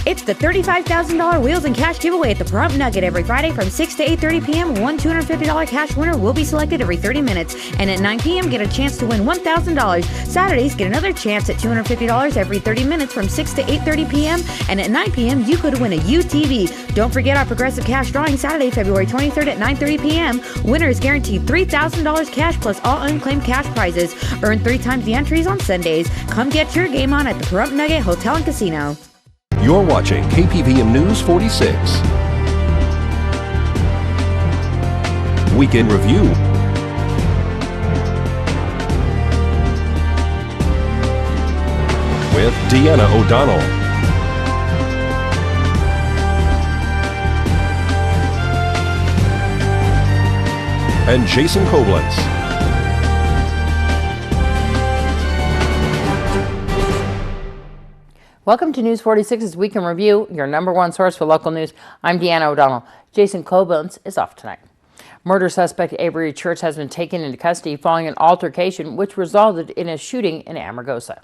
It's the $35,000 Wheels and Cash giveaway at the Pahrump Nugget every Friday from 6 to 8:30 p.m. One $250 cash winner will be selected every 30 minutes. And at 9 p.m., get a chance to win $1,000. Saturdays, get another chance at $250 every 30 minutes from 6 to 8:30 p.m. And at 9 p.m., you could win a UTV. Don't forget our Progressive Cash drawing Saturday, February 23rd at 9:30 p.m. Winner is guaranteed $3,000 cash plus all unclaimed cash prizes. Earn 3 times the entries on Sundays. Come get your game on at the Pahrump Nugget Hotel and Casino. You're watching KPVM News 46. Weekend Review. With Deanna O'Donnell. And Jason Koblenz. Welcome to News 46's Week in Review, your number one source for local news. I'm Deanna O'Donnell. Jason Koblenz is off tonight. Murder suspect Avery Church has been taken into custody following an altercation which resulted in a shooting in Amargosa.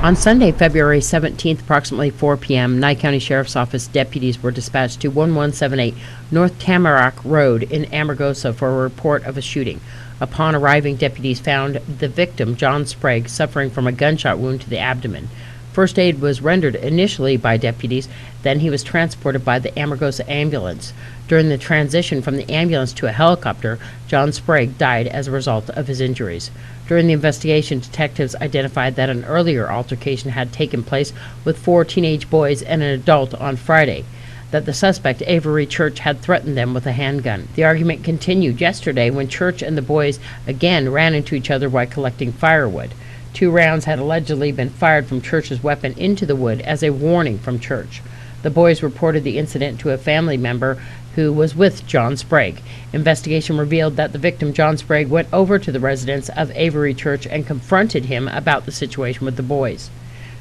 On Sunday, February 17th, approximately 4 p.m., Nye County Sheriff's Office deputies were dispatched to 1178 North Tamarack Road in Amargosa for a report of a shooting. Upon arriving, deputies found the victim, John Sprague, suffering from a gunshot wound to the abdomen. First aid was rendered initially by deputies, then he was transported by the Amargosa ambulance. During the transition from the ambulance to a helicopter, John Sprague died as a result of his injuries. During the investigation, detectives identified that an earlier altercation had taken place with 4 teenage boys and an adult on Friday, that the suspect, Avery Church, had threatened them with a handgun. The argument continued yesterday when Church and the boys again ran into each other while collecting firewood. 2 rounds had allegedly been fired from Church's weapon into the wood as a warning from Church. The boys reported the incident to a family member who was with John Sprague. Investigation revealed that the victim, John Sprague, went over to the residence of Avery Church and confronted him about the situation with the boys.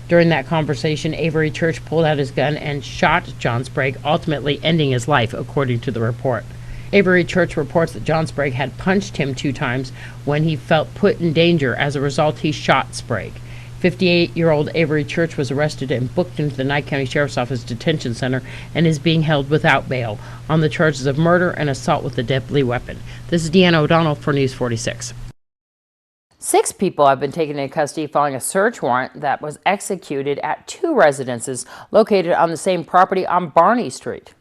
During that conversation, Avery Church pulled out his gun and shot John Sprague, ultimately ending his life, according to the report. Avery Church reports that John Sprague had punched him 2 times when he felt put in danger. As a result, he shot Sprague. 58-year-old Avery Church was arrested and booked into the Nye County Sheriff's Office Detention Center and is being held without bail on the charges of murder and assault with a deadly weapon. This is Deanna O'Donnell for News 46. 6 people have been taken into custody following a search warrant that was executed at 2 residences located on the same property on Barney Street.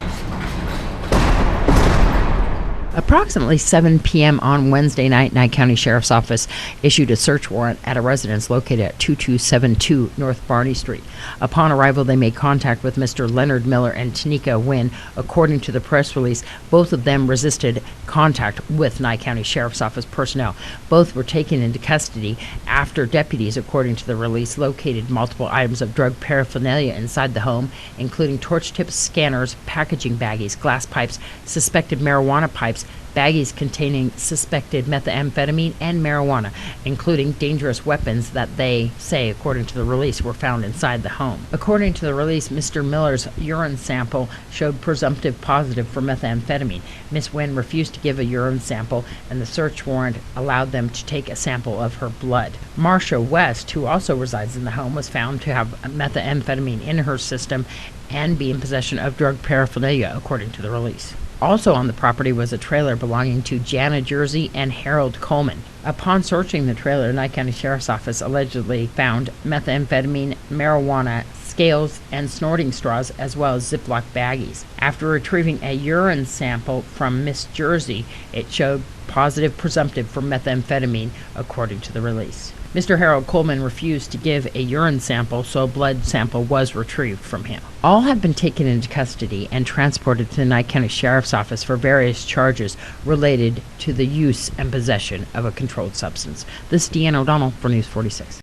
Approximately 7 p.m. on Wednesday night, Nye County Sheriff's Office issued a search warrant at a residence located at 2272 North Barney Street. Upon arrival, they made contact with Mr. Leonard Miller and Tanika Wynn. According to the press release, both of them resisted contact with Nye County Sheriff's Office personnel. Both were taken into custody after deputies, according to the release, located multiple items of drug paraphernalia inside the home, including torch tips, scanners, packaging baggies, glass pipes, suspected marijuana pipes, baggies containing suspected methamphetamine and marijuana, including dangerous weapons that they say, according to the release, were found inside the home. According to the release, Mr. Miller's urine sample showed presumptive positive for methamphetamine. Ms. Wynn refused to give a urine sample, and the search warrant allowed them to take a sample of her blood. Marcia West, who also resides in the home, was found to have methamphetamine in her system and be in possession of drug paraphernalia, according to the release. Also on the property was a trailer belonging to Jana Jersey and Harold Coleman. Upon searching the trailer, Nye County Sheriff's Office allegedly found methamphetamine, marijuana, scales, and snorting straws, as well as Ziploc baggies. After retrieving a urine sample from Miss Jersey, it showed positive presumptive for methamphetamine, according to the release. Mr. Harold Coleman refused to give a urine sample, so a blood sample was retrieved from him. All have been taken into custody and transported to the Nye County Sheriff's Office for various charges related to the use and possession of a controlled substance. This is Deanna O'Donnell for News 46.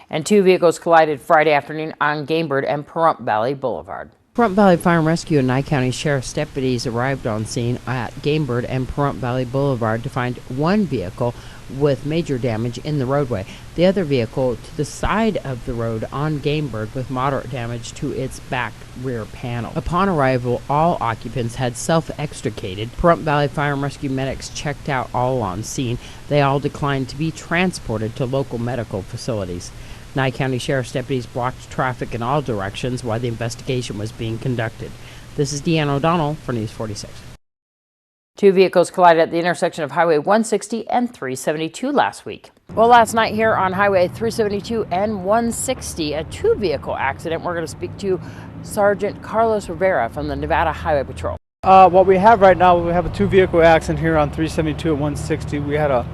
And 2 vehicles collided Friday afternoon on Gamebird and Pahrump Valley Boulevard. Pahrump Valley Fire and Rescue and Nye County Sheriff's deputies arrived on scene at Gamebird and Pahrump Valley Boulevard to find one vehicle with major damage in the roadway. The other vehicle to the side of the road on Gamebird with moderate damage to its back rear panel. Upon arrival, all occupants had self-extricated. Pahrump Valley Fire and Rescue medics checked out all on scene. They all declined to be transported to local medical facilities. Nye County Sheriff's deputies blocked traffic in all directions while the investigation was being conducted. This is Deanna O'Donnell for News 46. Two vehicles collided at the intersection of Highway 160 and 372 last week. Well, last night here on Highway 372 and 160, a two-vehicle accident. We're going to speak to Sergeant Carlos Rivera from the Nevada Highway Patrol. What we have right now, we have a two-vehicle accident here on 372 and 160. We had a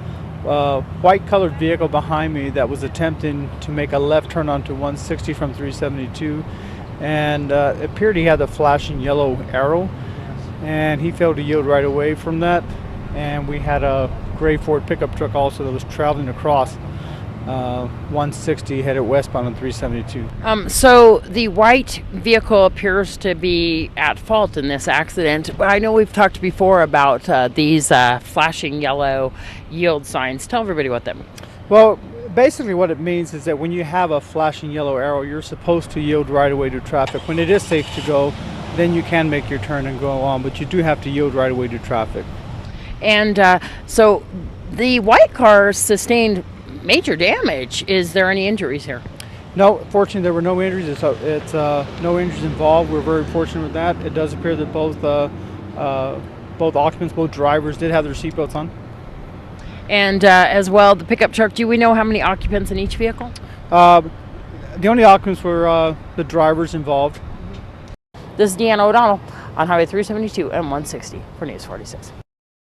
white-colored vehicle behind me that was attempting to make a left turn onto 160 from 372, and it appeared he had the flashing yellow arrow, and he failed to yield right away from that. And we had a gray Ford pickup truck also that was traveling across 160 headed westbound on 372. So the white vehicle appears to be at fault in this accident. I know we've talked before about these flashing yellow yield signs. Tell everybody what that means. Well, basically what it means is that when you have a flashing yellow arrow, you're supposed to yield right away to traffic. When it is safe to go, then you can make your turn and go on, but you do have to yield right away to traffic. And so the white car sustained major damage. Is there any injuries here? No, fortunately there were no injuries. It's no injuries involved. We're very fortunate with that. It does appear that both occupants, both drivers, did have their seatbelts on. And as well, the pickup truck, do we know how many occupants in each vehicle? The only occupants were the drivers involved. This is Deanna O'Donnell on Highway 372 and 160 for News 46.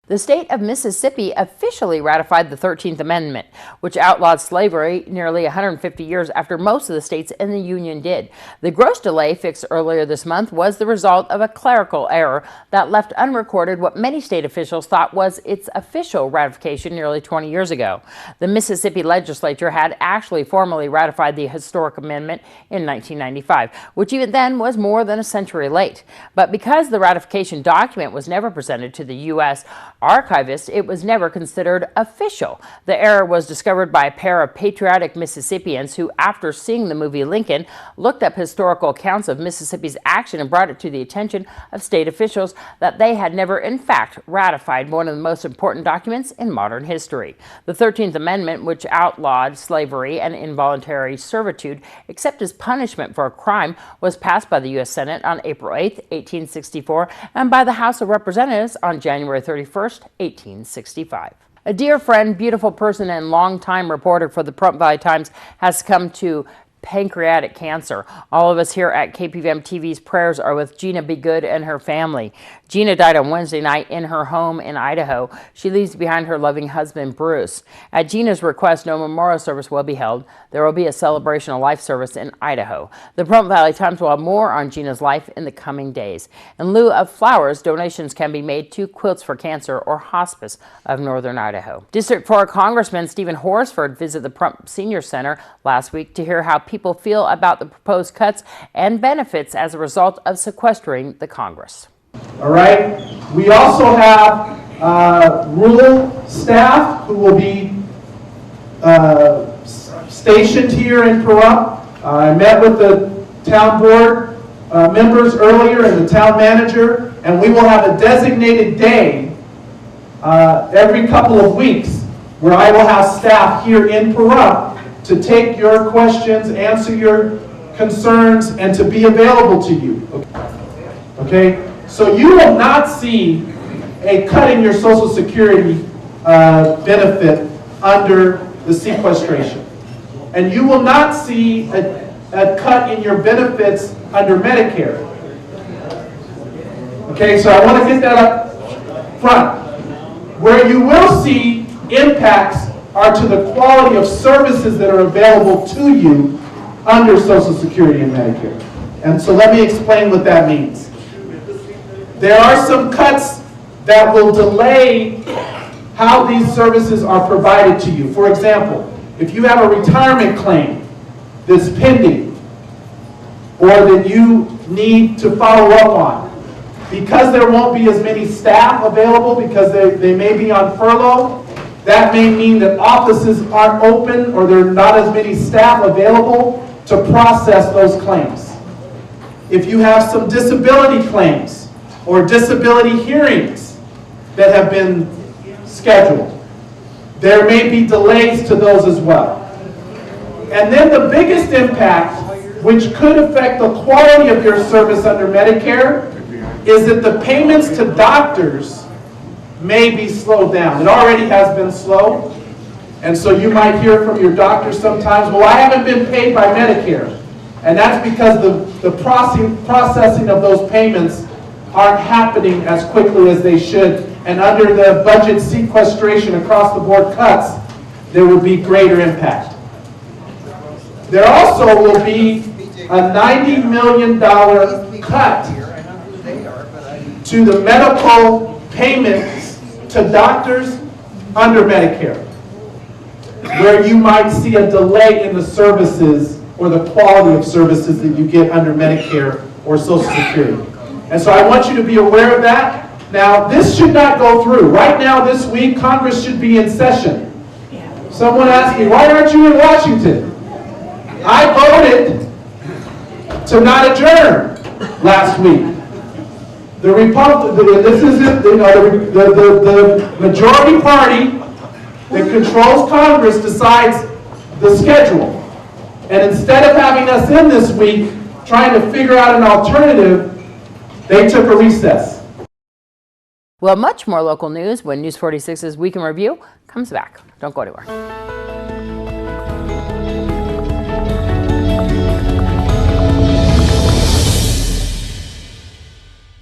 The state of Mississippi officially ratified the 13th Amendment, which outlawed slavery nearly 150 years after most of the states in the Union did. The gross delay fixed earlier this month was the result of a clerical error that left unrecorded what many state officials thought was its official ratification nearly 20 years ago. The Mississippi legislature had actually formally ratified the historic amendment in 1995, which even then was more than a century late. But because the ratification document was never presented to the U.S. archivist, it was never considered official. The error was discovered by a pair of patriotic Mississippians who, after seeing the movie Lincoln, looked up historical accounts of Mississippi's action and brought it to the attention of state officials that they had never in fact ratified one of the most important documents in modern history. The 13th Amendment, which outlawed slavery and involuntary servitude except as punishment for a crime, was passed by the U.S. Senate on April 8, 1864, and by the House of Representatives on January 31st, 1865. A dear friend, beautiful person, and longtime reporter for the Pahrump Valley Times has succumbed to pancreatic cancer. All of us here at KPVM TV's prayers are with Gina Be Good and her family. Gina died on Wednesday night in her home in Idaho. She leaves behind her loving husband, Bruce. At Gina's request, no memorial service will be held. There will be a celebration of life service in Idaho. The Pahrump Valley Times will have more on Gina's life in the coming days. In lieu of flowers, donations can be made to Quilts for Cancer or Hospice of Northern Idaho. District 4 Congressman Stephen Horsford visited the Pahrump Senior Center last week to hear how people feel about the proposed cuts and benefits as a result of sequestering the Congress. All right. We also have rural staff who will be stationed here in Pahrump. I met with the town board members earlier and the town manager, and we will have a designated day every couple of weeks where I will have staff here in Pahrump to take your questions, answer your concerns, and to be available to you. Okay? So you will not see a cut in your Social Security benefit under the sequestration. And you will not see a cut in your benefits under Medicare. Okay, so I want to get that up front. Where you will see impacts are to the quality of services that are available to you under Social Security and Medicare. And so let me explain what that means. There are some cuts that will delay how these services are provided to you. For example, if you have a retirement claim that's pending or that you need to follow up on, because there won't be as many staff available because they may be on furlough, that may mean that offices aren't open or there are not as many staff available to process those claims. If you have some disability claims or disability hearings that have been scheduled, there may be delays to those as well. And then the biggest impact, which could affect the quality of your service under Medicare, is that the payments to doctors may be slowed down. It already has been slow. And so you might hear from your doctor sometimes, well, I haven't been paid by Medicare. And that's because the processing of those payments aren't happening as quickly as they should. And under the budget sequestration across the board cuts, there would be greater impact. There also will be a $90 million cut to the medical payments to doctors under Medicare, where you might see a delay in the services or the quality of services that you get under Medicare or Social Security. And so I want you to be aware of that. Now, this should not go through. Right now, this week, Congress should be in session. Someone asked me, why aren't you in Washington? I voted to not adjourn last week. The majority party that controls Congress decides the schedule. And instead of having us in this week trying to figure out an alternative, they took a recess. Well, much more local news when News 46's Week in Review comes back. Don't go anywhere.